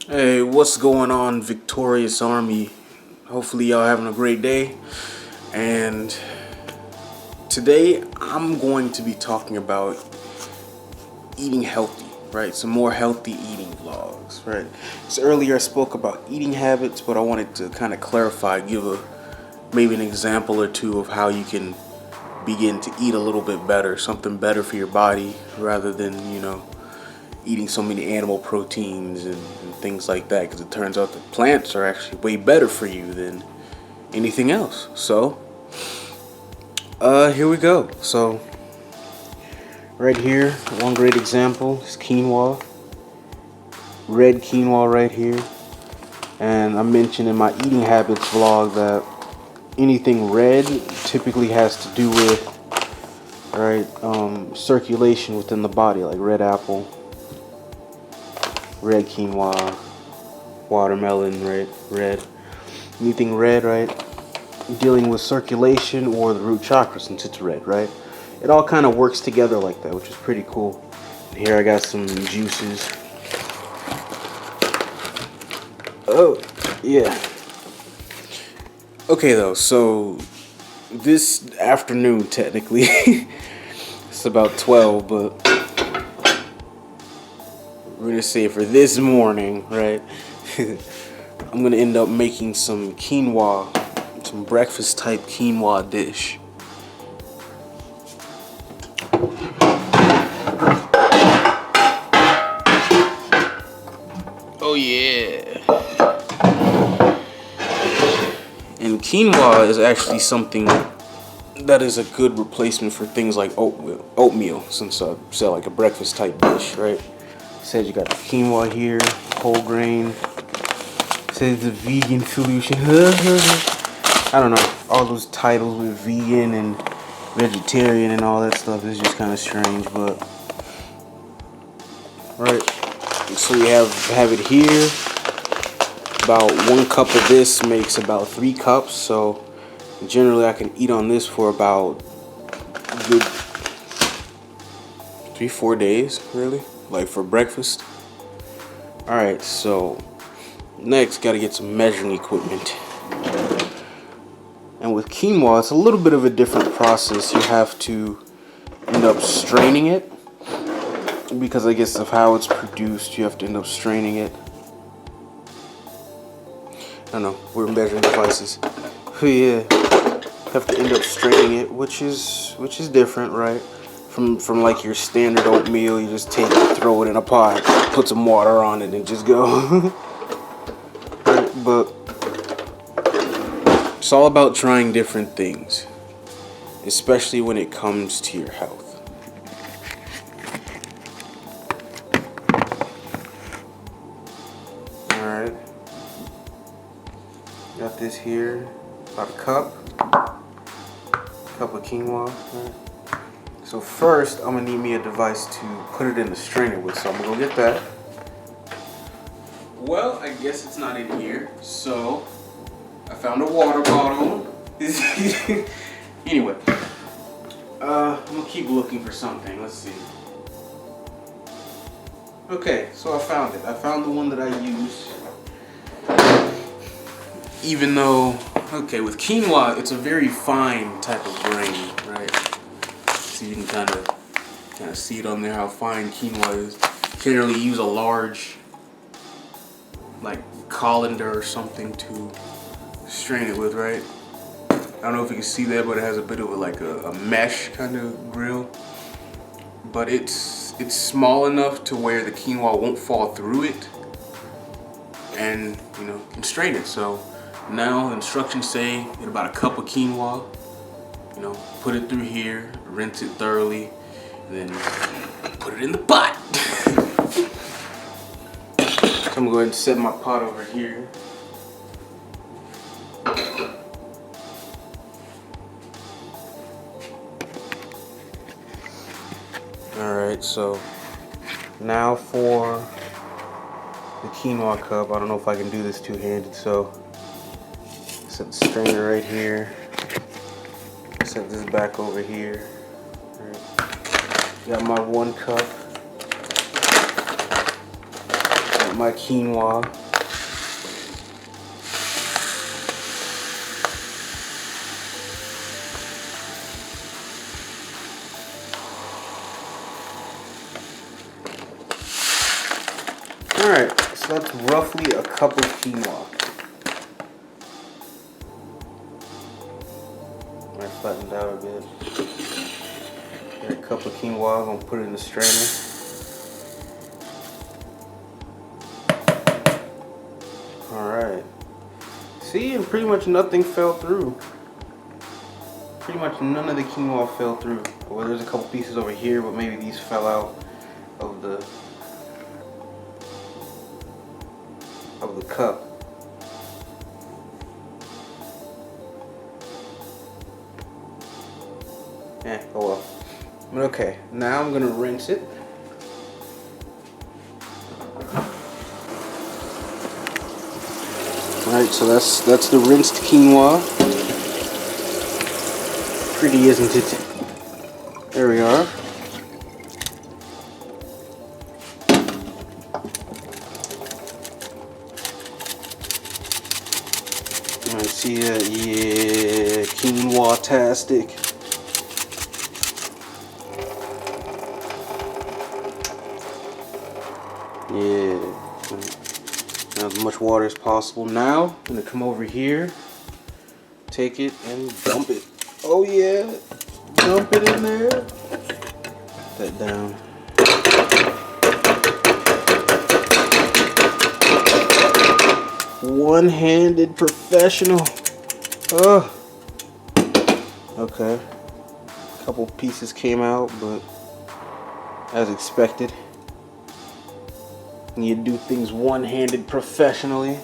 Hey, what's going on, Victorious Army? Hopefully, y'all having a great day. And today, I'm going to be talking about eating healthy, right? Some more healthy eating vlogs, right? So earlier, I spoke about eating habits, but I wanted to kind of clarify, give maybe an example or two of how you can begin to eat a little bit better, something better for your body, rather than eating so many animal proteins and things like that, because it turns out that plants are actually way better for you than anything else. So, here we go. So, right here, one great example is quinoa, red quinoa right here. And I mentioned in my eating habits vlog that anything red typically has to do with, right, circulation within the body, like red apple, red quinoa, watermelon, right, red. Anything red, right, dealing with circulation or the root chakra, since it's red, right? It all kind of works together like that, which is pretty cool. And here I got some juices. Oh, yeah. Okay, though, so this afternoon, technically, it's about 12, but we're gonna say for this morning, right? I'm gonna end up making some quinoa, some breakfast type quinoa dish. Oh yeah. And quinoa is actually something that is a good replacement for things like oatmeal, since I said like a breakfast type dish, right? Said you got the quinoa here, whole grain. Says the vegan solution. I don't know. All those titles with vegan and vegetarian and all that stuff is just kind of strange, but right. So we have it here. About 1 cup of this makes about 3 cups. So generally, I can eat on this for about a good 3-4 days, really, like for breakfast. All right. So next, got to get some measuring equipment. And with quinoa, it's a little bit of a different process. You have to end up straining it, because I guess of how it's produced, you have to end up straining it. I don't know, we're measuring devices. Yeah, have to end up straining it, which is different, right? From like your standard oatmeal, you just take it, throw it in a pot, put some water on it, and just go. Right, but it's all about trying different things, especially when it comes to your health. Alright. Got this here. About a cup of quinoa. Right. So first, I'm gonna need me a device to put it in the strainer with, so I'm gonna go get that. Well, I guess it's not in here, so I found a water bottle. Anyway, I'm gonna keep looking for something. Let's see. Okay, so I found it. I found the one that I use. Even though, okay, with quinoa, it's a very fine type of grain, right? So you can kind of see it on there how fine quinoa is. Generally use a large, like colander or something to strain it with, right? I don't know if you can see that, but it has a bit of a mesh kind of grill. But it's small enough to where the quinoa won't fall through it, and you can strain it. So now the instructions say get about a cup of quinoa, put it through here, rinse it thoroughly, and then put it in the pot. So I'm gonna go ahead and set my pot over here. Alright, so now for the quinoa cup. I don't know if I can do this two-handed, so set the strainer right here. Set this back over here. Right. Got my 1 cup. Got got my quinoa. Alright, so that's roughly a cup of quinoa. I flattened out a bit. Got a cup of quinoa, I'm gonna put it in the strainer. Alright. See, and pretty much nothing fell through. Pretty much none of the quinoa fell through. Well, there's a couple pieces over here, but maybe these fell out of the cup. Oh well. But okay, now I'm gonna rinse it. Alright, so that's the rinsed quinoa. Pretty, isn't it? There we are. I see that, yeah, quinoa-tastic. Yeah, as much water as possible. Now, I'm gonna come over here, take it and dump it. Oh yeah, dump it in there. Put that down. One-handed professional. Oh. Okay. A couple pieces came out, but as expected. When you do things one-handed professionally,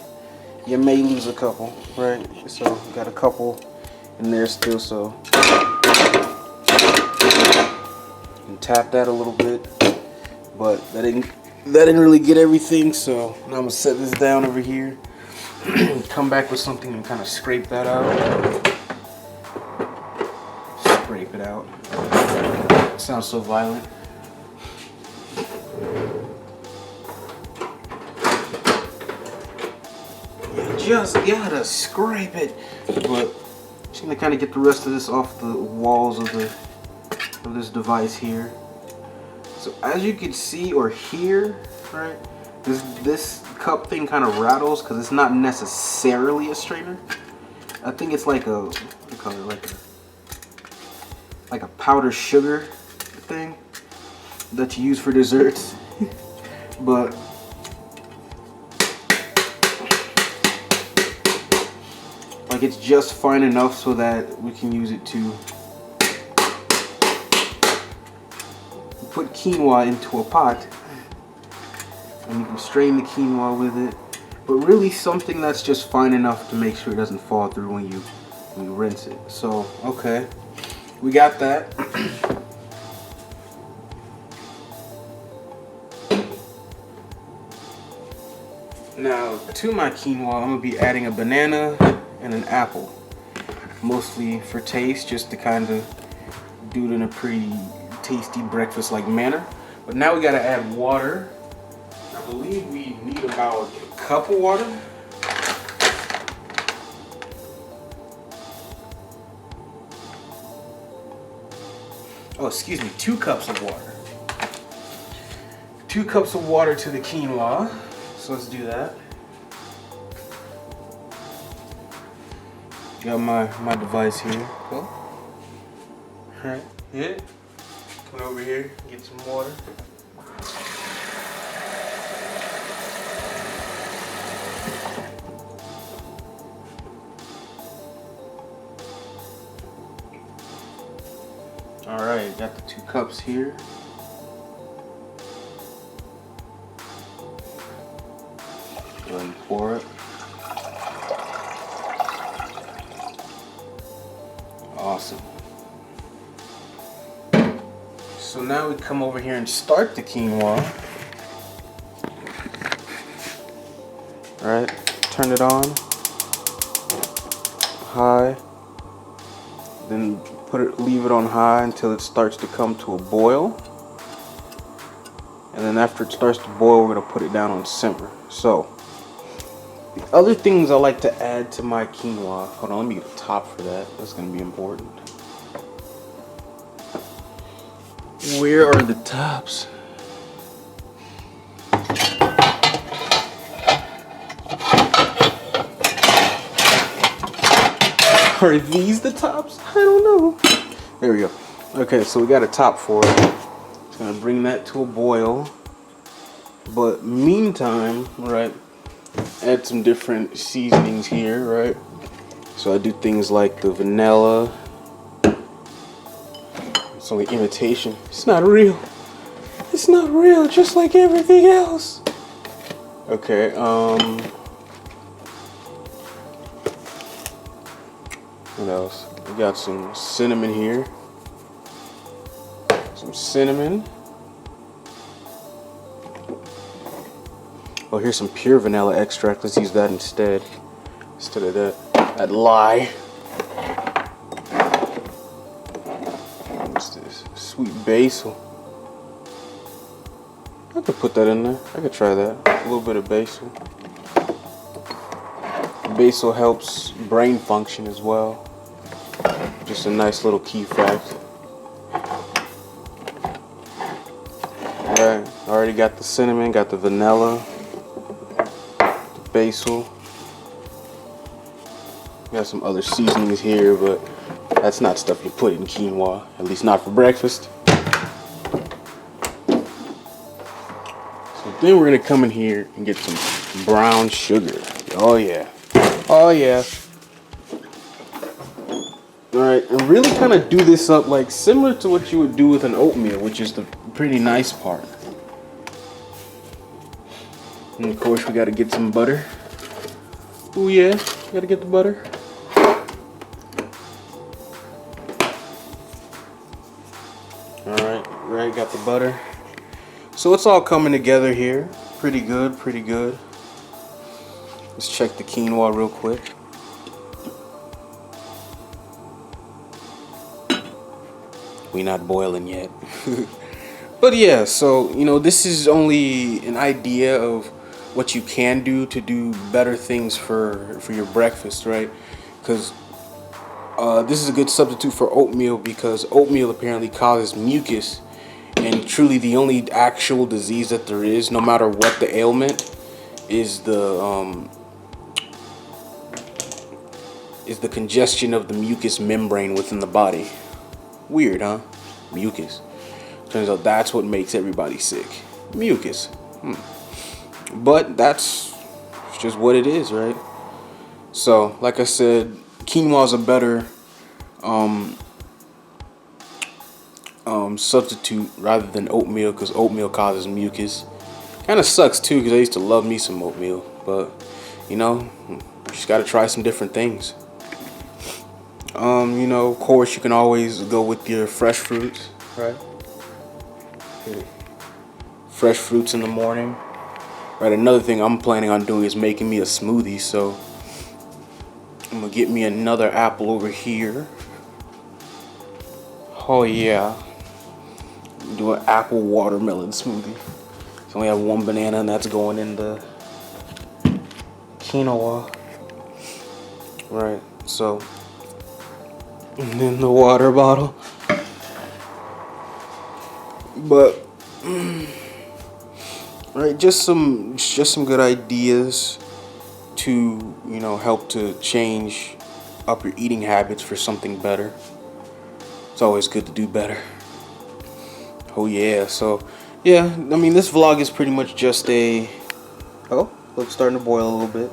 you may lose a couple, right? So got a couple in there still, so and tap that a little bit, but that didn't really get everything. So now I'm gonna set this down over here. Come back with something and kind of scrape that out. Scrape it out. It sounds so violent. You just gotta scrape it. But just gonna kind of get the rest of this off the walls of this device here. So as you can see or hear, right? This cup thing kind of rattles because it's not necessarily a strainer. I think it's like a, what do you call it, like a powdered sugar thing that you use for desserts. But like it's just fine enough so that we can use it to put quinoa into a pot. And you can strain the quinoa with it, but really something that's just fine enough to make sure it doesn't fall through when you rinse it. So okay, we got that. Now to my quinoa, I'm gonna be adding a banana and an apple, mostly for taste, just to kind of do it in a pretty tasty breakfast-like manner. But now we gotta add water. I believe we need about a cup of water. Oh, excuse me, 2 cups of water. 2 cups of water to the quinoa. So let's do that. Got my device here. Cool. Alright, yeah. Come over here, get some water. Alright, got the 2 cups here. Go ahead and pour it. Awesome. So now we come over here and start the quinoa. Alright, turn it on. High. Then leave it on high until it starts to come to a boil. And and then after it starts to boil, we're gonna put it down on simmer. So the other things I like to add to my quinoa. Hold on, let me get a top for that. That's gonna be important. Where are the tops? Are these the tops? I don't know. There we go. Okay, so we got a top for it. Just gonna bring that to a boil. But meantime, right, add some different seasonings here, right? So I do things like the vanilla. It's only imitation. It's not real. It's not real, just like everything else. Okay, what else? We got some cinnamon here. Some cinnamon. Oh, here's some pure vanilla extract. Let's use that instead of that lie. What's this? Sweet basil. I could put that in there. I could try that. A little bit of basil. Basil helps brain function as well. Just a nice little key fact. Alright, I already got the cinnamon, got the vanilla, the basil. Got some other seasonings here, but that's not stuff you put in quinoa, at least not for breakfast. So then we're gonna come in here and get some brown sugar. Oh yeah. Oh yeah. Alright, and really kind of do this up like similar to what you would do with an oatmeal, which is the pretty nice part. And of course we gotta get some butter. Oh yeah, gotta get the butter. Alright, right, got the butter. So it's all coming together here. Pretty good, pretty good. Let's check the quinoa real quick. We not boiling yet. But yeah, so you know, this is only an idea of what you can do to do better things for your breakfast, right? Because this is a good substitute for oatmeal, because oatmeal apparently causes mucus, and truly the only actual disease that there is, no matter what the ailment, is the congestion of the mucous membrane within the body. Weird, huh? Mucus. Turns out that's what makes everybody sick. Mucus. But that's just what it is, right? So, like I said, quinoa is a better substitute rather than oatmeal, because oatmeal causes mucus. Kind of sucks too, because I used to love me some oatmeal, but you know, just got to try some different things. You know, of course, you can always go with your fresh fruits, right? Fresh fruits in the morning. Right, another thing I'm planning on doing is making me a smoothie, so I'm gonna get me another apple over here. Oh yeah. Do an apple watermelon smoothie. So we have one banana, and that's going in the quinoa. Right, so, and then the water bottle. But right, just some good ideas to, you know, help to change up your eating habits for something better. It's always good to do better. Oh yeah, so yeah, I mean, this vlog is pretty much just a, oh, look, starting to boil a little bit.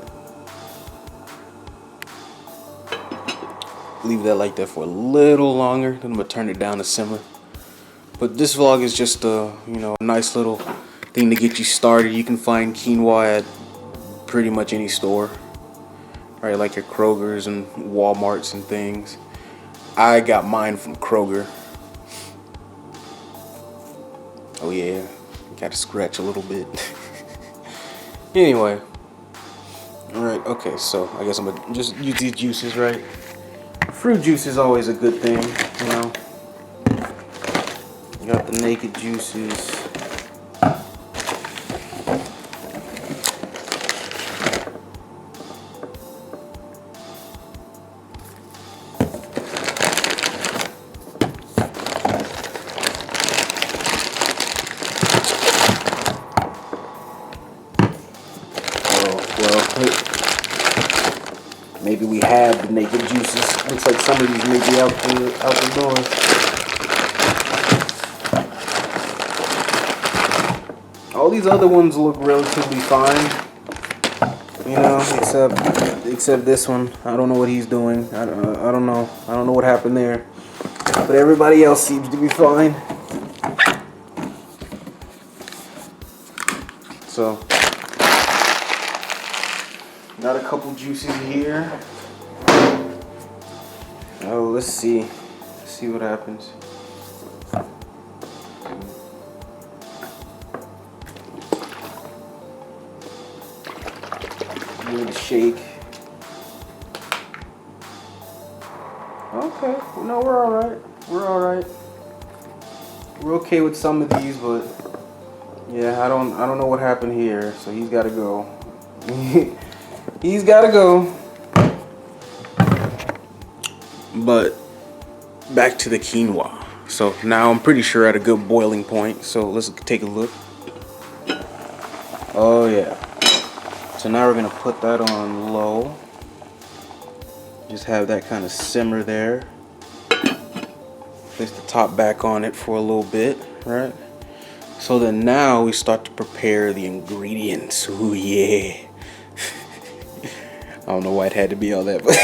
Leave that like that for a little longer, then I'm gonna turn it down to simmer. But this vlog is just a, you know, a nice little thing to get you started. You can find quinoa at pretty much any store, right? Like your Kroger's and Walmart's and things. I got mine from Kroger. Oh yeah, gotta scratch a little bit. Anyway, all right, okay, so I guess I'm gonna just use these juices, right? Fruit juice is always a good thing, you know. You got the naked juices. Well, maybe we have the naked juices. Looks like some of these may be out the door. All these other ones look relatively fine, you know, except this one. I don't know what he's doing. I don't know. I don't know what happened there. But everybody else seems to be fine. So, got a couple juices here. Oh, let's see. Let's see what happens. Give it a shake. Okay, no, we're all right. We're all right. We're okay with some of these, but yeah, I don't know what happened here. So he's got to go. He's got to go. But back to the quinoa. So now I'm pretty sure at a good boiling point. So let's take a look. Oh yeah. So now we're gonna put that on low. Just have that kind of simmer there. Place the top back on it for a little bit, right? So then now we start to prepare the ingredients. Ooh yeah. I don't know why it had to be all that, but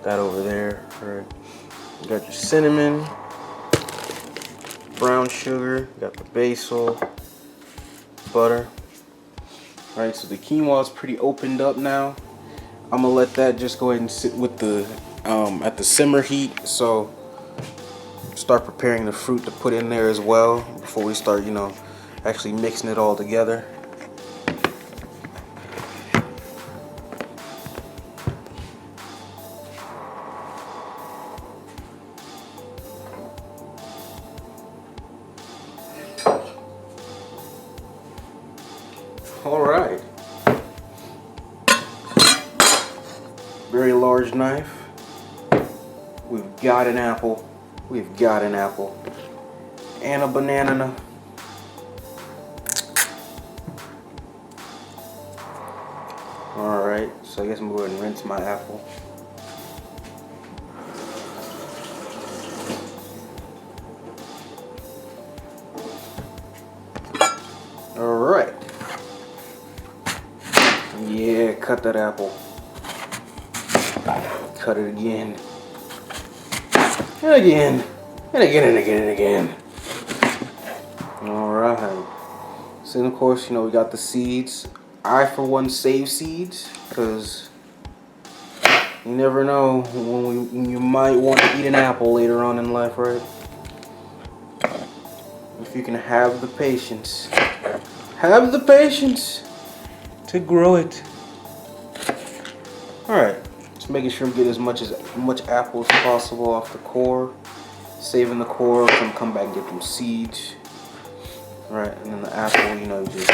that over there, right? You got your cinnamon, brown sugar, you got the basil, butter. Alright, so the quinoa is pretty opened up now. I'm gonna let that just go ahead and sit with the at the simmer heat. So start preparing the fruit to put in there as well before we start, you know, actually mixing it all together. All right. Very large knife. We've got an apple. We've got an apple. And a banana. Alright, so I guess I'm going to rinse my apple. Alright. Yeah, cut that apple. Cut it again. And again. And again and again and again. Alright. So then of course, you know, we got the seeds. I for one save seeds because you never know when you might want to eat an apple later on in life, right? If you can have the patience. Have the patience to grow it. Alright. Just making sure we get as much apple as possible off the core. Saving the core, come back and get them seeds. Right, and then the apple, you know, just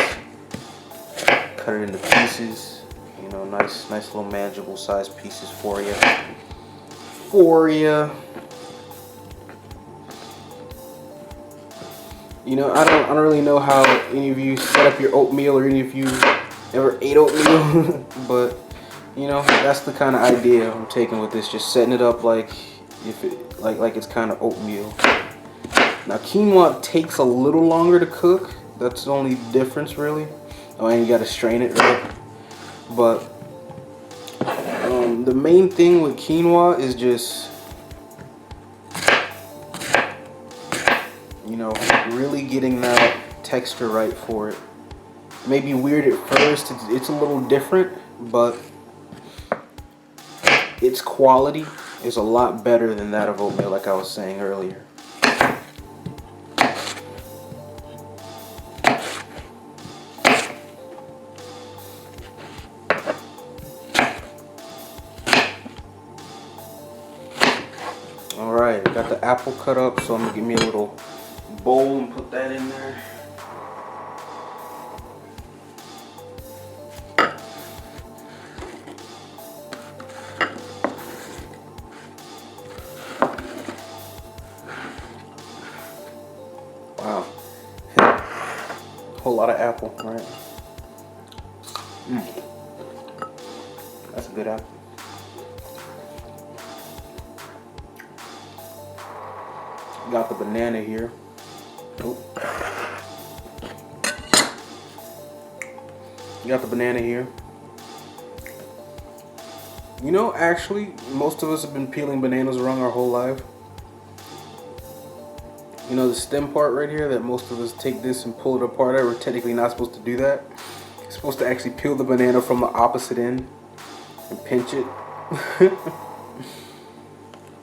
cut it into pieces. You know, nice little manageable sized pieces for you. You know, I don't really know how any of you set up your oatmeal or any of you ever ate oatmeal, but you know, that's the kind of idea I'm taking with this, just setting it up like it's kind of oatmeal. Now quinoa takes a little longer to cook. That's the only difference really. Oh, and you gotta strain it, right? But the main thing with quinoa is just, you know, really getting that texture right for it. It may be weird at first, it's a little different, but its quality is a lot better than that of oatmeal, like I was saying earlier. Alright, got the apple cut up, so I'm gonna give me a little bowl and put that in there. Wow. whole lot of apple, right? That's a good apple. Got the banana here. Oh. Got the banana here. You know, actually, most of us have been peeling bananas wrong our whole life. You know, the stem part right here that most of us take this and pull it apart. We're technically not supposed to do that. You're supposed to actually peel the banana from the opposite end and pinch it.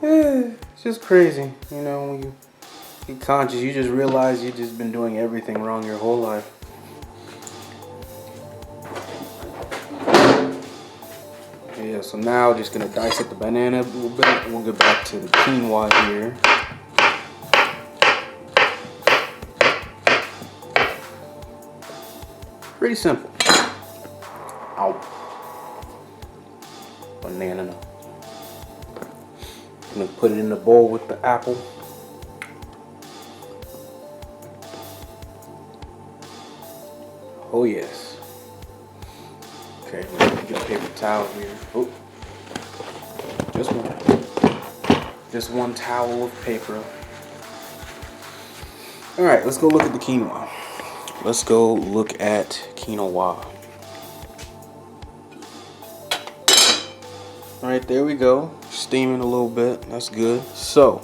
It's just crazy. You know, when you get conscious, you just realize you've just been doing everything wrong your whole life. Yeah, so now just gonna dissect the banana a little bit and we'll get back to the quinoa here. Pretty simple. Ow. Banana. I'm gonna put it in the bowl with the apple. Oh yes. Okay, get a paper towel here. Oh, just one towel of paper. All right, let's go look at the quinoa. Let's go look at quinoa. All right, there we go. Steaming a little bit. That's good. So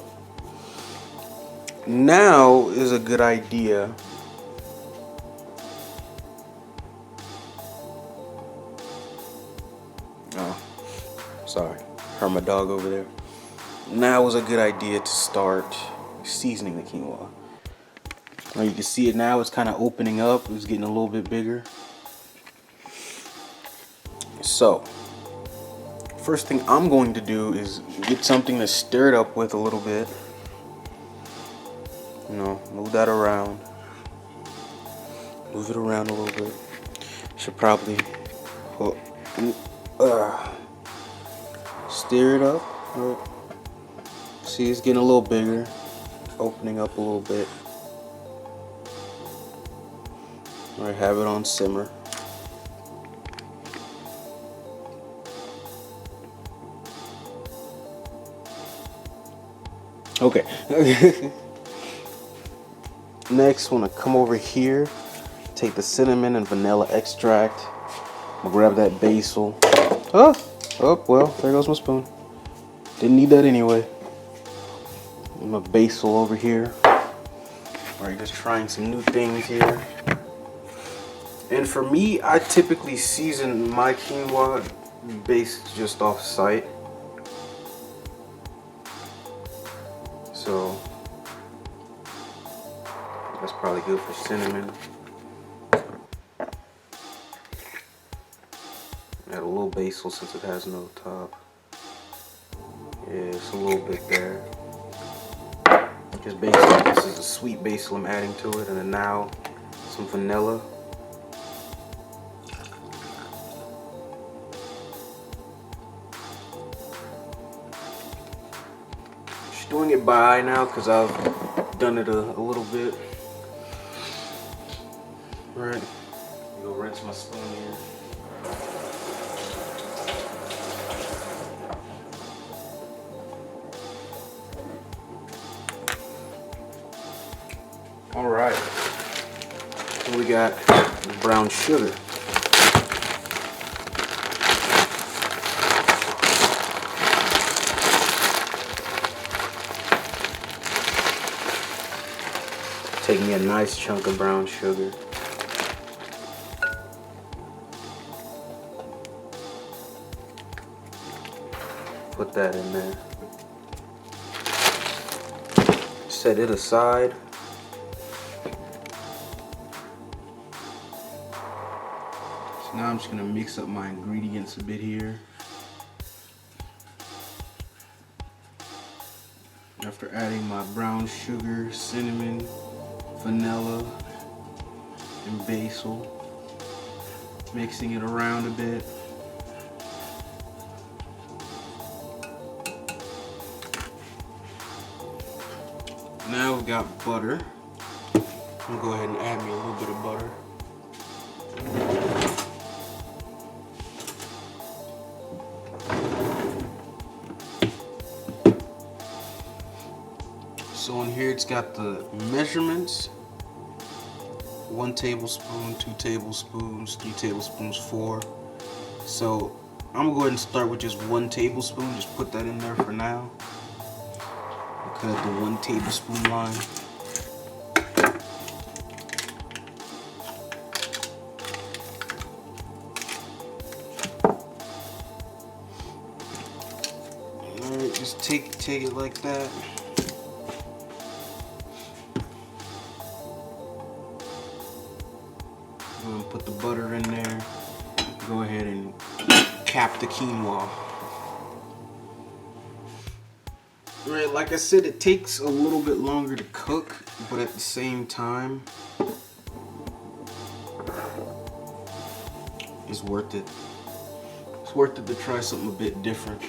now is a good idea. Oh, sorry. Heard my dog over there. Now is a good idea to start seasoning the quinoa. Now you can see it now, it's kind of opening up. It's getting a little bit bigger. So, first thing I'm going to do is get something to stir it up with a little bit. You know, move that around. Move it around a little bit. Should probably stir it up. See, it's getting a little bigger. Opening up a little bit. Alright, have it on simmer. Okay. Next, want to come over here, take the cinnamon and vanilla extract. I'm gonna grab that basil. Oh, well, there goes my spoon. Didn't need that anyway. My basil over here. Alright, just trying some new things here. And for me, I typically season my quinoa based just off sight. So that's probably good for cinnamon. Add a little basil since it has no top. Yeah, it's a little bit there. Just basil, this is a sweet basil I'm adding to it, and then now some vanilla. Just doing it by eye now because I've done it a little bit. Right, go rinse my spoon here. All right, so we got brown sugar. Take me a nice chunk of brown sugar. Put that in there. Set it aside. So now I'm just gonna mix up my ingredients a bit here. After adding my brown sugar, cinnamon, vanilla, and basil, mixing it around a bit. Now we've got butter. I'm gonna go ahead and add me a little bit of butter. So in here it's got the measurements: 1 tablespoon, 2 tablespoons, 3 tablespoons, 4. So I'm gonna go ahead and start with just 1 tablespoon. Just put that in there for now. Cut at the 1 tablespoon line. Alright, just take it like that. I'm gonna put the butter in there. Go ahead and cap the quinoa. Right, like I said, it takes a little bit longer to cook, but at the same time, it's worth it. It's worth it to try something a bit different.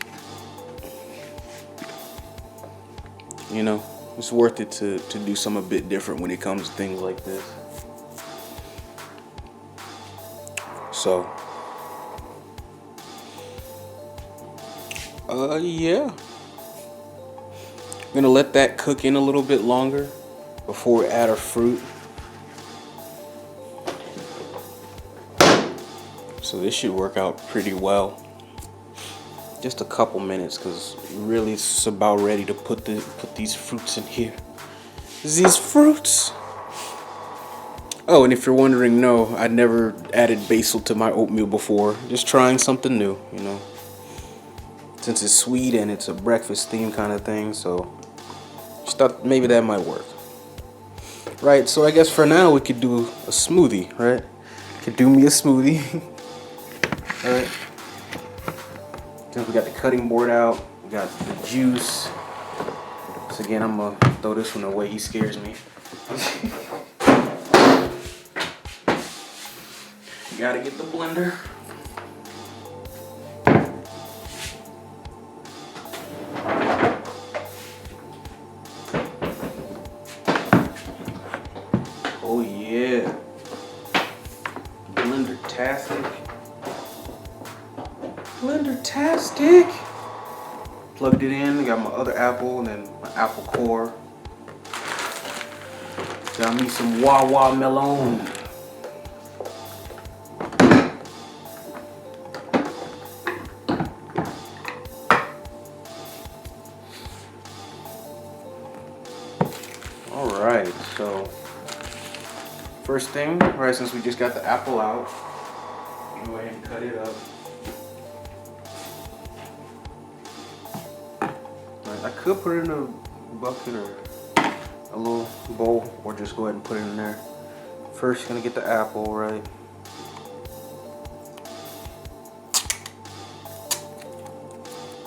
You know, it's worth it to do something a bit different when it comes to things like this. So, yeah. I'm gonna let that cook in a little bit longer before we add our fruit. So this should work out pretty well. Just a couple minutes, because really it's about ready to put these fruits in here. These fruits. Oh, and if you're wondering, no, I never added basil to my oatmeal before. Just trying something new, you know. Since it's sweet and it's a breakfast theme kind of thing, so just thought maybe that might work. Right, so I guess for now we could do a smoothie, right? Could do me a smoothie. Alright. Since we got the cutting board out, we got the juice. So again, I'm gonna throw this one away, he scares me. You gotta get the blender. Oh yeah. Blender-tastic. Blender-tastic. Plugged it in, got my other apple and then my apple core. Got me some Wawa melon. Alright, so first thing, right, since we just got the apple out, go ahead and cut it up. Right, I could put it in a bucket or a little bowl, or just go ahead and put it in there. First, you're gonna get the apple, right?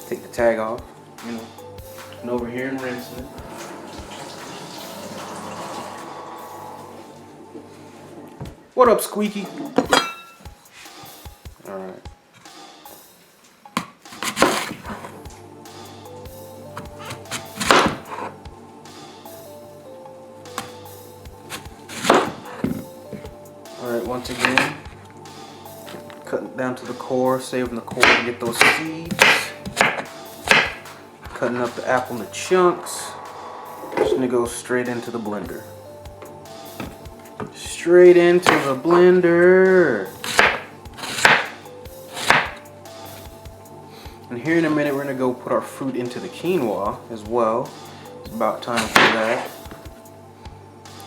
Take the tag off, you know, and over here and rinse it. What up, Squeaky? Alright. Alright, once again, cutting down to the core, saving the core to get those seeds. Cutting up the apple into chunks. Just gonna go straight into the blender. Straight into the blender. And here in a minute we're gonna go put our fruit into the quinoa as well. It's about time for that.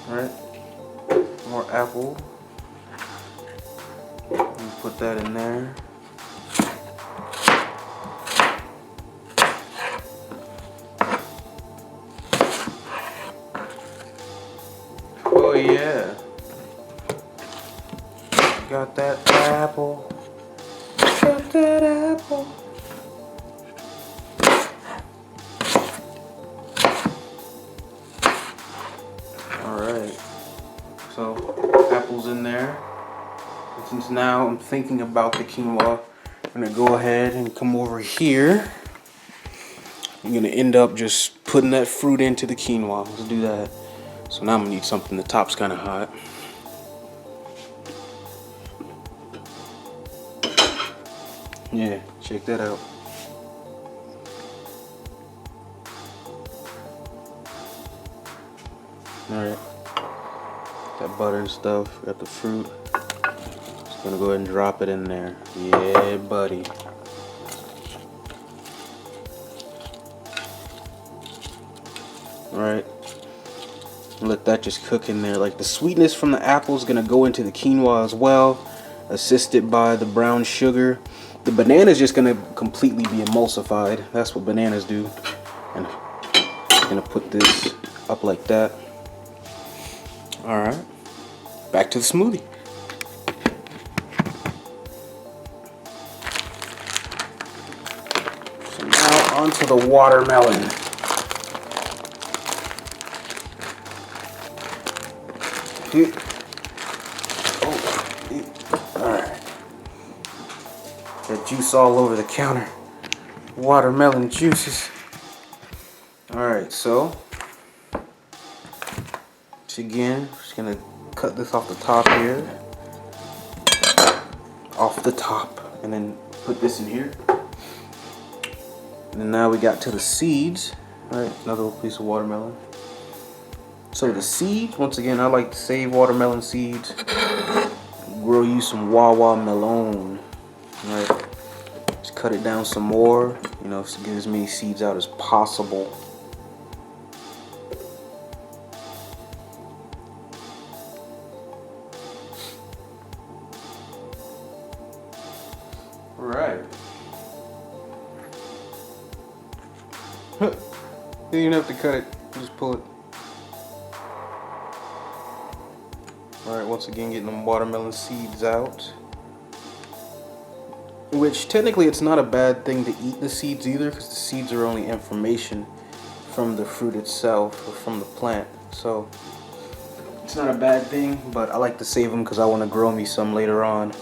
Alright. More apple. And put that in there. Oh yeah. Got that apple. Got that apple. Alright. So, apple's in there. And since now I'm thinking about the quinoa, I'm going to go ahead and come over here. I'm going to end up just putting that fruit into the quinoa. Let's do that. So now I'm going to need something, the top's kind of hot. Yeah, check that out. Alright. Got butter and stuff, got the fruit. Just gonna go ahead and drop it in there. Yeah, buddy. Alright. Let that just cook in there. Like the sweetness from the apple is gonna go into the quinoa as well, assisted by the brown sugar. The banana is just gonna completely be emulsified. That's what bananas do. And I'm gonna put this up like that. Alright. Back to the smoothie. So now onto the watermelon. Alright. Got juice all over the counter. Watermelon juices. Alright, so again, just gonna cut this off the top here. Off the top. And then put this in here. And then now we got to the seeds. Alright, another little piece of watermelon. So the seeds, once again, I like to save watermelon seeds. Grow you some Wawa melon. Right. Just cut it down some more. You know, to get as many seeds out as possible. Right. You don't even have to cut it. Just pull it. Alright, once again getting them watermelon seeds out. Which technically it's not a bad thing to eat the seeds either, because the seeds are only information from the fruit itself or from the plant. So it's not a bad thing, but I like to save them because I want to grow me some later on.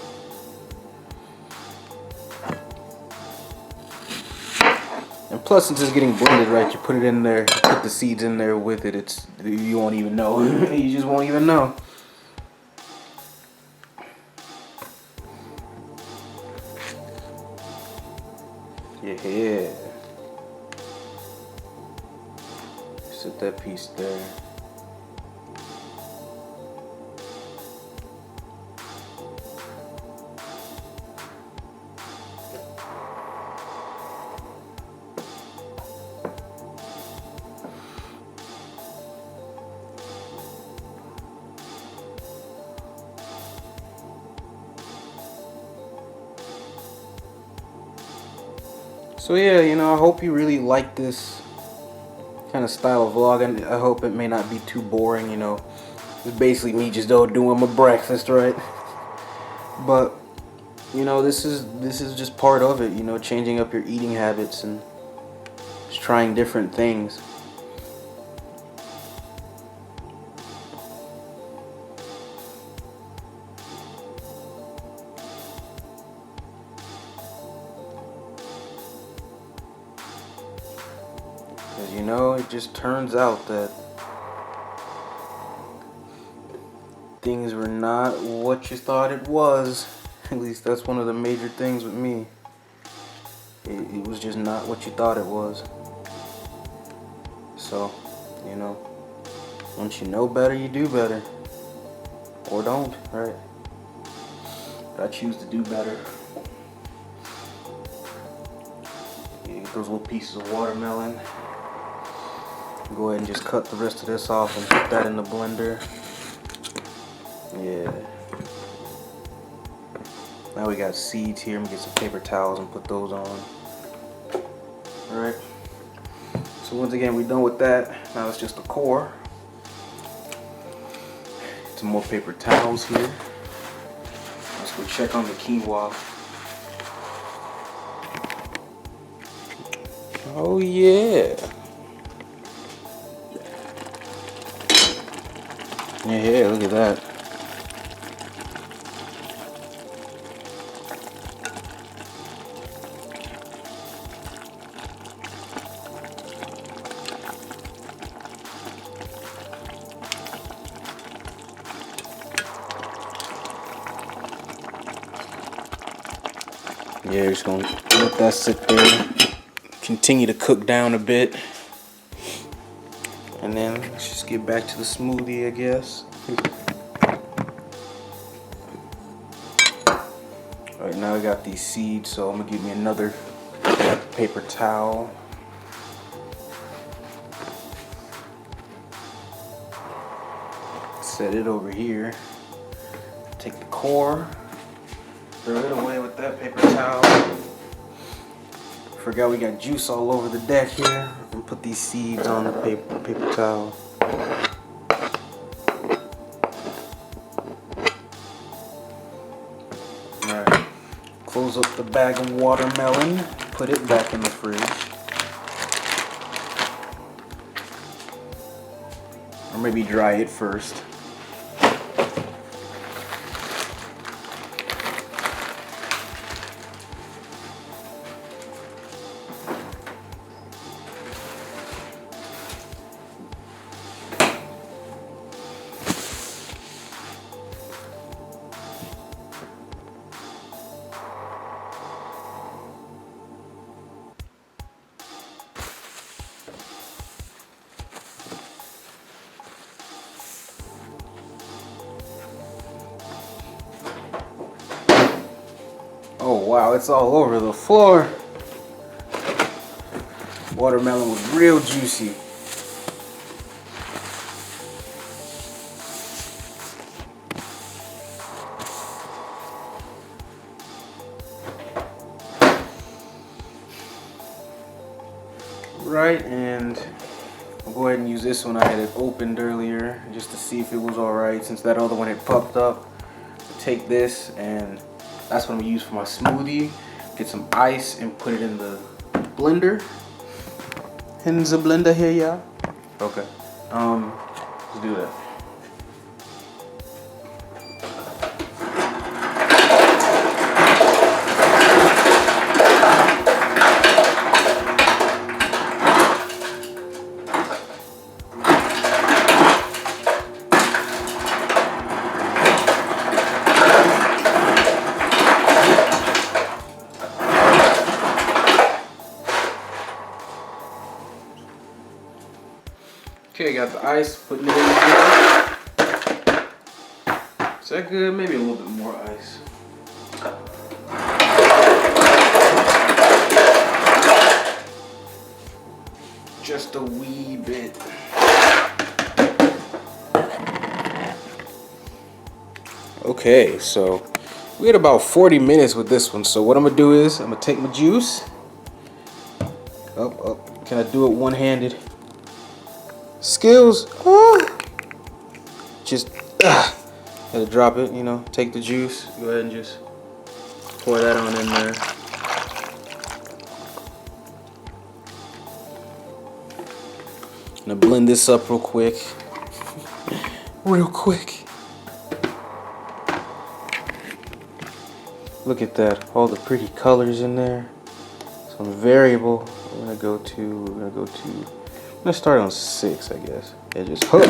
And plus, since it's getting blended, right, you put it in there, put the seeds in there with it, you won't even know. You just won't even know. Yeah. Set that piece there. So yeah, you know, I hope you really like this kind of style of vlog, and I hope it may not be too boring. You know, it's basically me just doing my breakfast, right? But you know, this is just part of it. You know, changing up your eating habits and just trying different things. Because, you know, it just turns out that things were not what you thought it was. At least that's one of the major things with me. It was just not what you thought it was. So, you know, once you know better, you do better. Or don't, right? But I choose to do better. You get those little pieces of watermelon. Go ahead and just cut the rest of this off and put that in the blender. Yeah. Now we got seeds here. I'm gonna get some paper towels and put those on. Alright. So once again, we're done with that. Now it's just the core. Some more paper towels here. Let's go check on the quinoa. Oh yeah. Yeah, look at that. Yeah, just gonna let that sit there, continue to cook down a bit, and then let's just get back to the smoothie, I guess. Right now I got these seeds, so I'm gonna give me another paper towel. Set it over here. Take the core, throw it away with that paper towel. Forgot we got juice all over the deck here. And put these seeds on the paper towel. Alright. Close up the bag of watermelon. Put it back in the fridge. Or maybe dry it first. Oh wow, it's all over the floor. Watermelon was real juicy. Right, and I'll go ahead and use this one. I had it opened earlier just to see if it was alright since that other one had popped up. Take this, and that's what I'm gonna use for my smoothie. Get some ice and put it in the blender. In the blender here, yeah. Okay. Let's do that. Okay, got the ice, putting it in here. Is that good? Maybe a little bit more ice. Just a wee bit. Okay, so we had about 40 minutes with this one. So what I'm gonna do is I'm gonna take my juice. Can I do it one-handed? Skills. Just gotta drop it, you know, take the juice, go ahead and just pour that on in there. Gonna blend this up real quick. Real quick. Look at that, all the pretty colors in there. Some variable. We're gonna go to let's start on 6, I guess. Yeah, just hook.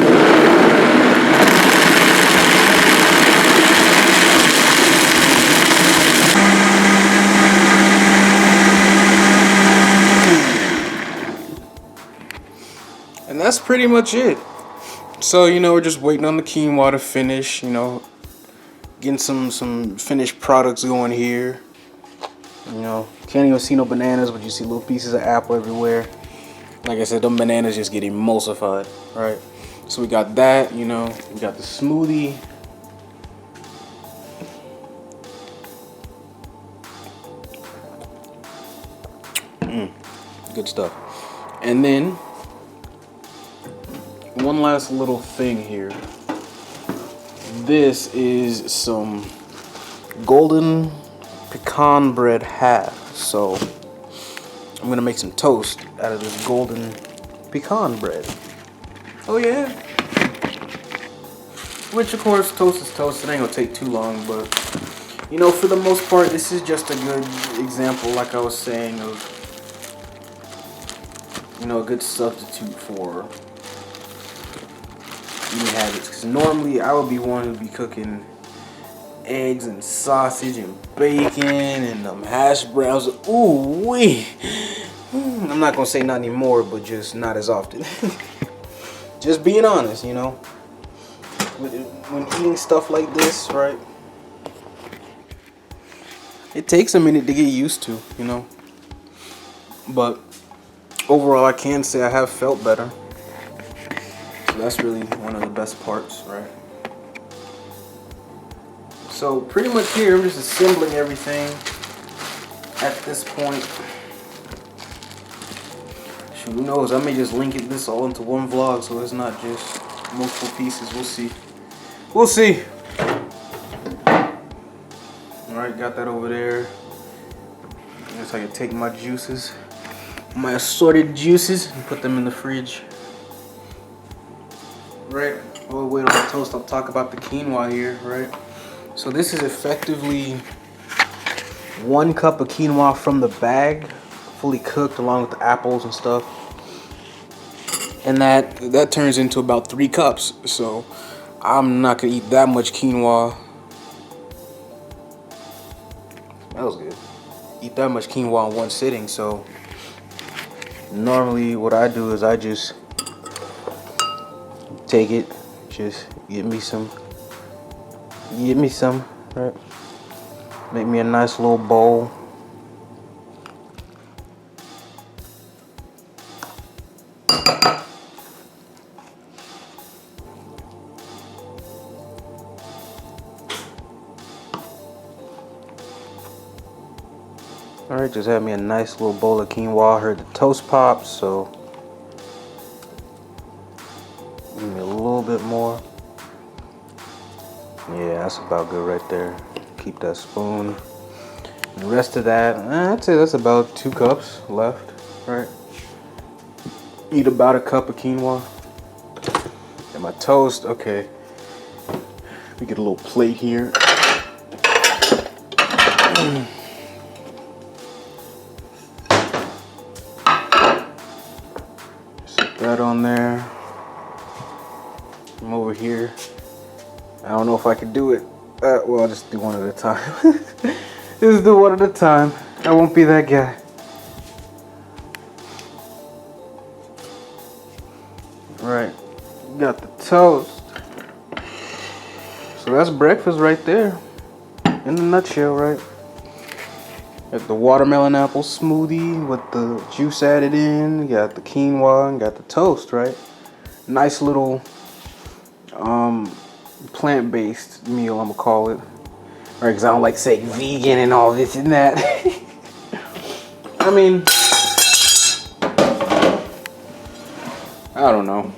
And that's pretty much it. So, you know, we're just waiting on the quinoa to finish, you know, getting some finished products going here. You know, can't even see no bananas, but you see little pieces of apple everywhere. Like I said, them bananas just get emulsified, right? So we got that, you know, we got the smoothie. Good stuff. And then, one last little thing here. This is some golden pecan bread half. So I'm gonna make some toast out of this golden pecan bread. Oh yeah. Which of course, toast is toast. It ain't gonna take too long, but you know, for the most part, this is just a good example, like I was saying, of, you know, a good substitute for eating habits. Because normally I would be one who'd be cooking eggs and sausage and bacon and hash browns. Ooh wee! I'm not gonna say not anymore, but just not as often. Just being honest, you know. When eating stuff like this, right? It takes a minute to get used to, you know. But overall, I can say I have felt better. So that's really one of the best parts, right? So pretty much here, I'm just assembling everything at this point. Who knows? I may just link this all into one vlog, so it's not just multiple pieces. We'll see. We'll see. All right, got that over there. I guess I can take my juices, my assorted juices, and put them in the fridge. Right. While we wait on the toast, I'll talk about the quinoa here. Right. So this is effectively 1 cup of quinoa from the bag, fully cooked along with the apples and stuff, and that turns into about 3 cups. So I'm not gonna eat that much quinoa. That was good. Eat that much quinoa in one sitting. So normally what I do is I just take it, just get me some, right? Make me a nice little bowl. Alright, just had me a nice little bowl of quinoa. Heard the toast pop, so give me a little bit more. Yeah, that's about good right there. Keep that spoon. The rest of that, I'd say that's about 2 cups left, right? Eat about 1 cup of quinoa. And my toast, okay. Let me get a little plate here. Set that on there. I'm over here. I don't know if I can do it. Well, I'll just do one at a time. Just do one at a time. I won't be that guy. Right. Got the toast. So that's breakfast right there. In a nutshell, right? Got the watermelon apple smoothie with the juice added in. Got the quinoa and got the toast, right? Nice little plant-based meal, I'm gonna call it. Or because I don't like saying vegan and all this and that. I mean, I don't know.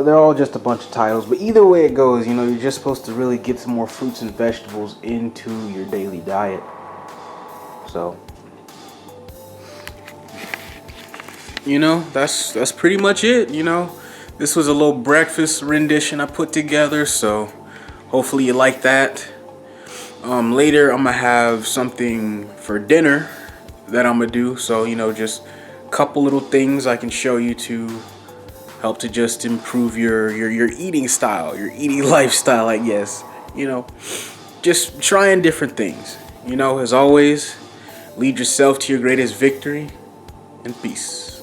They're all just a bunch of titles, but either way it goes, you know, you're just supposed to really get some more fruits and vegetables into your daily diet. So, you know, that's pretty much it. You know, this was a little breakfast rendition I put together, so hopefully you like that. Later I'm gonna have something for dinner that I'm gonna do, so you know, just a couple little things I can show you to help to just improve your eating style, your eating lifestyle, I guess. You know, just trying different things. You know, as always, lead yourself to your greatest victory, and peace.